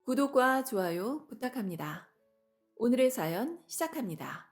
구독과 좋아요 부탁합니다. 오늘의 사연 시작합니다.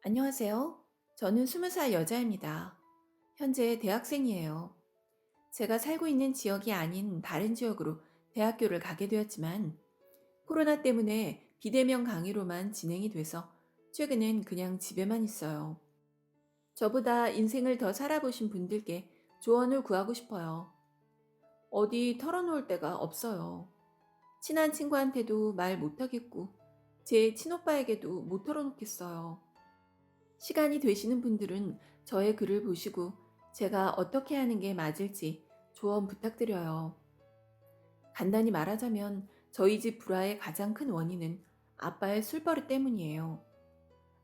안녕하세요. 저는 20살 여자입니다. 현재 대학생이에요. 제가 살고 있는 지역이 아닌 다른 지역으로 대학교를 가게 되었지만 코로나 때문에 비대면 강의로만 진행이 돼서 최근엔 그냥 집에만 있어요. 저보다 인생을 더 살아보신 분들께 조언을 구하고 싶어요. 어디 털어놓을 데가 없어요. 친한 친구한테도 말 못하겠고, 제 친오빠에게도 못 털어놓겠어요. 시간이 되시는 분들은 저의 글을 보시고 제가 어떻게 하는 게 맞을지 조언 부탁드려요. 간단히 말하자면 저희 집 불화의 가장 큰 원인은 아빠의 술버릇 때문이에요.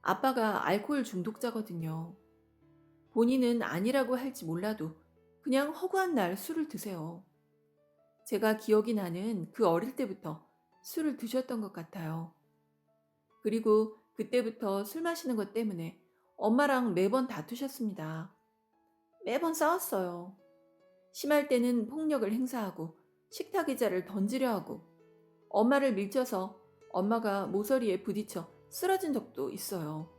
아빠가 알코올 중독자거든요. 본인은 아니라고 할지 몰라도 그냥 허구한 날 술을 드세요. 제가 기억이 나는 그 어릴 때부터 술을 드셨던 것 같아요. 그리고 그때부터 술 마시는 것 때문에 엄마랑 매번 다투셨습니다. 매번 싸웠어요. 심할 때는 폭력을 행사하고 식탁 의자를 던지려 하고 엄마를 밀쳐서 엄마가 모서리에 부딪혀 쓰러진 적도 있어요.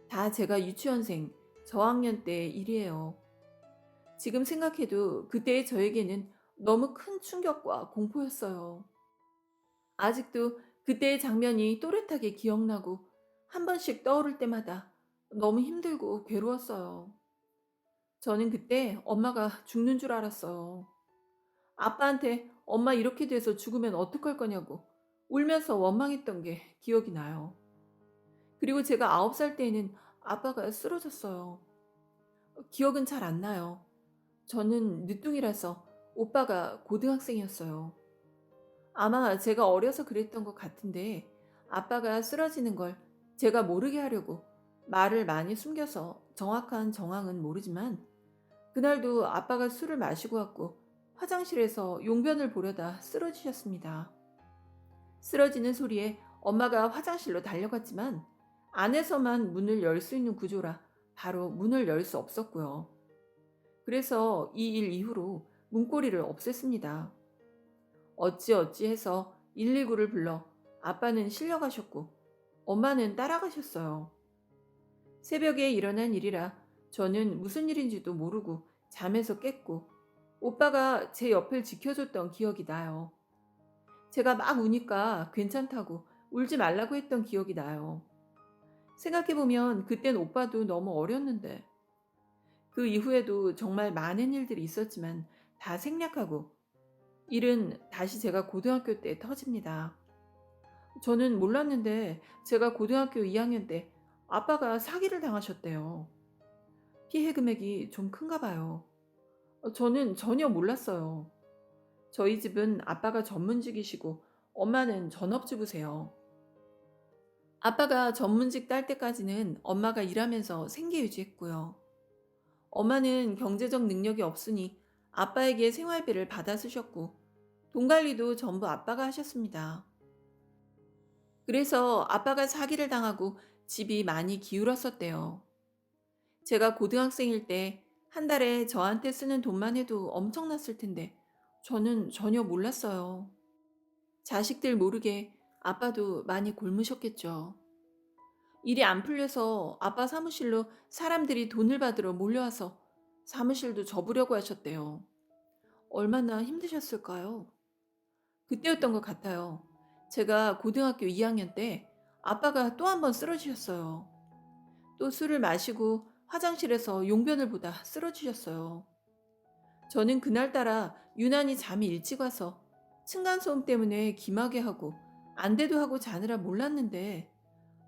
다 제가 유치원생 저학년 때 일이에요. 지금 생각해도 그때의 저에게는 너무 큰 충격과 공포였어요. 아직도 그때의 장면이 또렷하게 기억나고 한 번씩 떠오를 때마다 너무 힘들고 괴로웠어요. 저는 그때 엄마가 죽는 줄 알았어요. 아빠한테 엄마 이렇게 돼서 죽으면 어떡할 거냐고 울면서 원망했던 게 기억이 나요. 그리고 제가 9살 때에는 아빠가 쓰러졌어요. 기억은 잘 안 나요. 저는 늦둥이라서 오빠가 고등학생이었어요. 아마 제가 어려서 그랬던 것 같은데 아빠가 쓰러지는 걸 제가 모르게 하려고 말을 많이 숨겨서 정확한 정황은 모르지만 그날도 아빠가 술을 마시고 왔고 화장실에서 용변을 보려다 쓰러지셨습니다. 쓰러지는 소리에 엄마가 화장실로 달려갔지만 안에서만 문을 열 수 있는 구조라 바로 문을 열 수 없었고요. 그래서 이 일 이후로 문고리를 없앴습니다. 어찌어찌 해서 119를 불러 아빠는 실려가셨고 엄마는 따라가셨어요. 새벽에 일어난 일이라 저는 무슨 일인지도 모르고 잠에서 깼고 오빠가 제 옆을 지켜줬던 기억이 나요. 제가 막 우니까 괜찮다고 울지 말라고 했던 기억이 나요. 생각해보면 그땐 오빠도 너무 어렸는데 그 이후에도 정말 많은 일들이 있었지만 다 생략하고 일은 다시 제가 고등학교 때 터집니다. 저는 몰랐는데 제가 고등학교 2학년 때 아빠가 사기를 당하셨대요. 피해 금액이 좀 큰가 봐요. 저는 전혀 몰랐어요. 저희 집은 아빠가 전문직이시고 엄마는 전업주부세요. 아빠가 전문직 딸 때까지는 엄마가 일하면서 생계 유지했고요. 엄마는 경제적 능력이 없으니 아빠에게 생활비를 받아 쓰셨고 돈 관리도 전부 아빠가 하셨습니다. 그래서 아빠가 사기를 당하고 집이 많이 기울었었대요. 제가 고등학생일 때 한 달에 저한테 쓰는 돈만 해도 엄청났을 텐데 저는 전혀 몰랐어요. 자식들 모르게 아빠도 많이 굶으셨겠죠. 일이 안 풀려서 아빠 사무실로 사람들이 돈을 받으러 몰려와서 사무실도 접으려고 하셨대요. 얼마나 힘드셨을까요? 그때였던 것 같아요. 제가 고등학교 2학년 때 아빠가 또 한 번 쓰러지셨어요. 또 술을 마시고 화장실에서 용변을 보다 쓰러지셨어요. 저는 그날따라 유난히 잠이 일찍 와서 층간소음 때문에 기마개 하고 안대도 하고 자느라 몰랐는데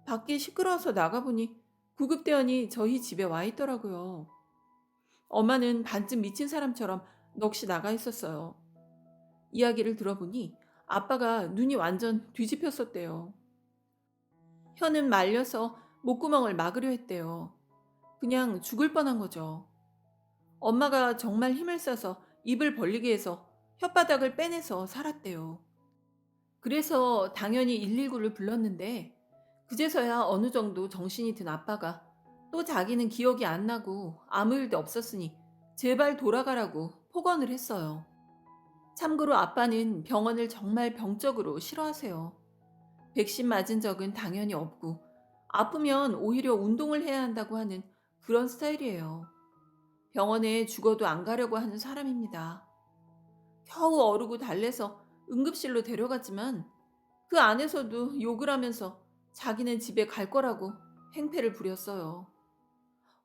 밖이 시끄러워서 나가보니 구급대원이 저희 집에 와 있더라고요. 엄마는 반쯤 미친 사람처럼 넋이 나가 있었어요. 이야기를 들어보니 아빠가 눈이 완전 뒤집혔었대요. 혀는 말려서 목구멍을 막으려 했대요. 그냥 죽을 뻔한 거죠. 엄마가 정말 힘을 써서 입을 벌리게 해서 혓바닥을 빼내서 살았대요. 그래서 당연히 119를 불렀는데 그제서야 어느 정도 정신이 든 아빠가 또 자기는 기억이 안 나고 아무 일도 없었으니 제발 돌아가라고 폭언을 했어요. 참고로 아빠는 병원을 정말 병적으로 싫어하세요. 백신 맞은 적은 당연히 없고, 아프면 오히려 운동을 해야 한다고 하는 그런 스타일이에요. 병원에 죽어도 안 가려고 하는 사람입니다. 겨우 어르고 달래서 응급실로 데려갔지만 그 안에서도 욕을 하면서 자기는 집에 갈 거라고 행패를 부렸어요.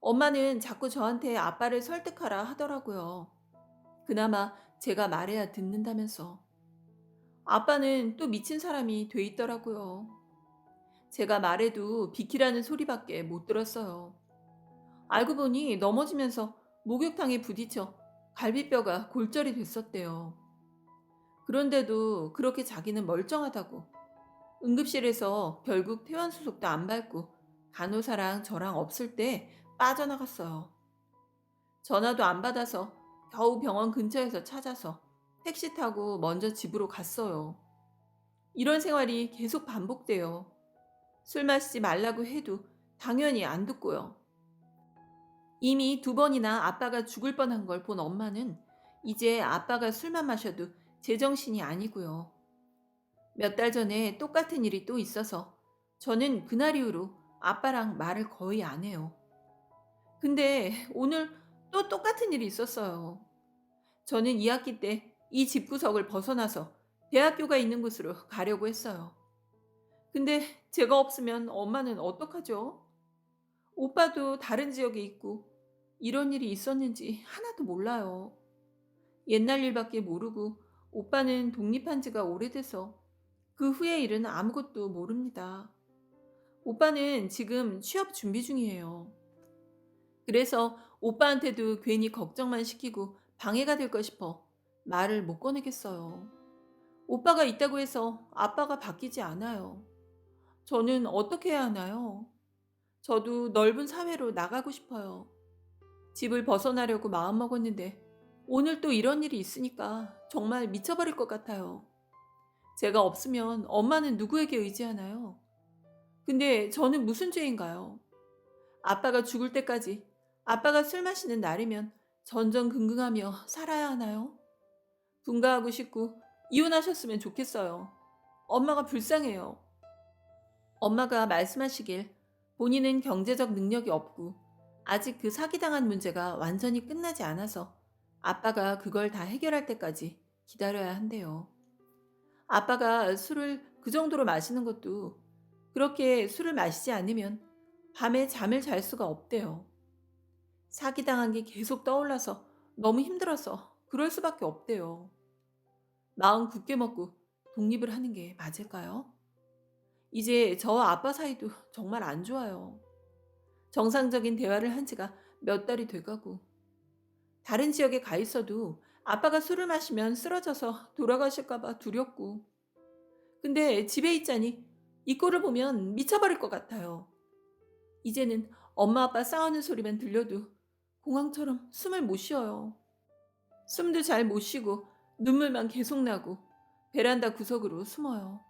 엄마는 자꾸 저한테 아빠를 설득하라 하더라고요. 그나마 제가 말해야 듣는다면서. 아빠는 또 미친 사람이 돼 있더라고요. 제가 말해도 비키라는 소리밖에 못 들었어요. 알고 보니 넘어지면서 목욕탕에 부딪혀 갈비뼈가 골절이 됐었대요. 그런데도 그렇게 자기는 멀쩡하다고 응급실에서 결국 퇴원수속도 안 밟고 간호사랑 저랑 없을 때 빠져나갔어요. 전화도 안 받아서 겨우 병원 근처에서 찾아서 택시 타고 먼저 집으로 갔어요. 이런 생활이 계속 반복돼요. 술 마시지 말라고 해도 당연히 안 듣고요. 이미 두 번이나 아빠가 죽을 뻔한 걸 본 엄마는 이제 아빠가 술만 마셔도 제정신이 아니고요. 몇 달 전에 똑같은 일이 또 있어서 저는 그날 이후로 아빠랑 말을 거의 안 해요. 근데 오늘 또 똑같은 일이 있었어요. 저는 2학기 때 이 집구석을 벗어나서 대학교가 있는 곳으로 가려고 했어요. 근데 제가 없으면 엄마는 어떡하죠? 오빠도 다른 지역에 있고 이런 일이 있었는지 하나도 몰라요. 옛날 일밖에 모르고 오빠는 독립한 지가 오래돼서 그 후의 일은 아무것도 모릅니다. 오빠는 지금 취업 준비 중이에요. 그래서 오빠한테도 괜히 걱정만 시키고 방해가 될까 싶어 말을 못 꺼내겠어요. 오빠가 있다고 해서 아빠가 바뀌지 않아요. 저는 어떻게 해야 하나요? 저도 넓은 사회로 나가고 싶어요. 집을 벗어나려고 마음먹었는데 오늘 또 이런 일이 있으니까 정말 미쳐버릴 것 같아요. 제가 없으면 엄마는 누구에게 의지하나요? 근데 저는 무슨 죄인가요? 아빠가 죽을 때까지 아빠가 술 마시는 날이면 전전긍긍하며 살아야 하나요? 분가하고 싶고 이혼하셨으면 좋겠어요. 엄마가 불쌍해요. 엄마가 말씀하시길 본인은 경제적 능력이 없고 아직 그 사기당한 문제가 완전히 끝나지 않아서 아빠가 그걸 다 해결할 때까지 기다려야 한대요. 아빠가 술을 그 정도로 마시는 것도 그렇게 술을 마시지 않으면 밤에 잠을 잘 수가 없대요. 사기당한 게 계속 떠올라서 너무 힘들어서 그럴 수밖에 없대요. 마음 굳게 먹고 독립을 하는 게 맞을까요? 이제 저와 아빠 사이도 정말 안 좋아요. 정상적인 대화를 한 지가 몇 달이 돼가고 다른 지역에 가 있어도 아빠가 술을 마시면 쓰러져서 돌아가실까봐 두렵고 근데 집에 있자니 이 꼴을 보면 미쳐버릴 것 같아요. 이제는 엄마 아빠 싸우는 소리만 들려도 공황처럼 숨을 못 쉬어요. 숨도 잘 못 쉬고 눈물만 계속 나고 베란다 구석으로 숨어요.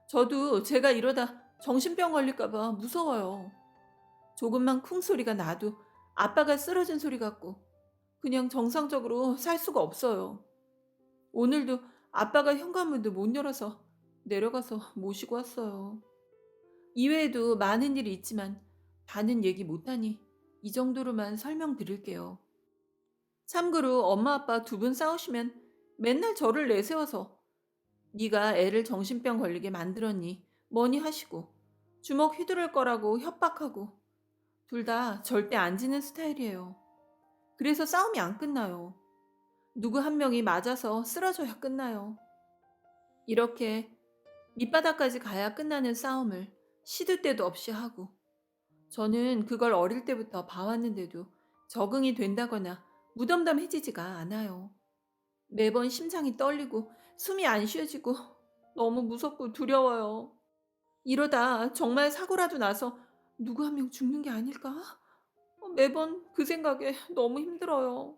저도 제가 이러다 정신병 걸릴까봐 무서워요. 조금만 쿵 소리가 나도 아빠가 쓰러진 소리 같고 그냥 정상적으로 살 수가 없어요. 오늘도 아빠가 현관문도 못 열어서 내려가서 모시고 왔어요. 이외에도 많은 일이 있지만 다는 얘기 못하니 이 정도로만 설명드릴게요. 참고로 엄마 아빠 두 분 싸우시면 맨날 저를 내세워서 네가 애를 정신병 걸리게 만들었니 뭐니 하시고 주먹 휘두를 거라고 협박하고 둘 다 절대 안 지는 스타일이에요. 그래서 싸움이 안 끝나요. 누구 한 명이 맞아서 쓰러져야 끝나요. 이렇게 밑바닥까지 가야 끝나는 싸움을 시도 때도 없이 하고 저는 그걸 어릴 때부터 봐왔는데도 적응이 된다거나 무덤덤해지지가 않아요. 매번 심장이 떨리고 숨이 안 쉬어지고 너무 무섭고 두려워요. 이러다 정말 사고라도 나서 누구 한 명 죽는 게 아닐까? 매번 그 생각에 너무 힘들어요.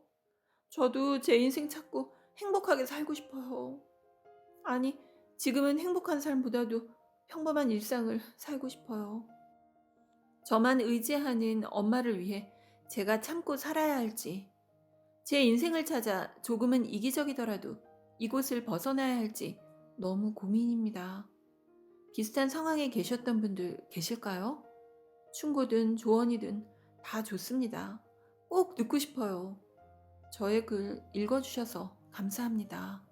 저도 제 인생 찾고 행복하게 살고 싶어요. 아니, 지금은 행복한 삶보다도 평범한 일상을 살고 싶어요. 저만 의지하는 엄마를 위해 제가 참고 살아야 할지, 제 인생을 찾아 조금은 이기적이더라도 이곳을 벗어나야 할지 너무 고민입니다. 비슷한 상황에 계셨던 분들 계실까요? 충고든 조언이든 다 좋습니다. 꼭 듣고 싶어요. 저의 글 읽어주셔서 감사합니다.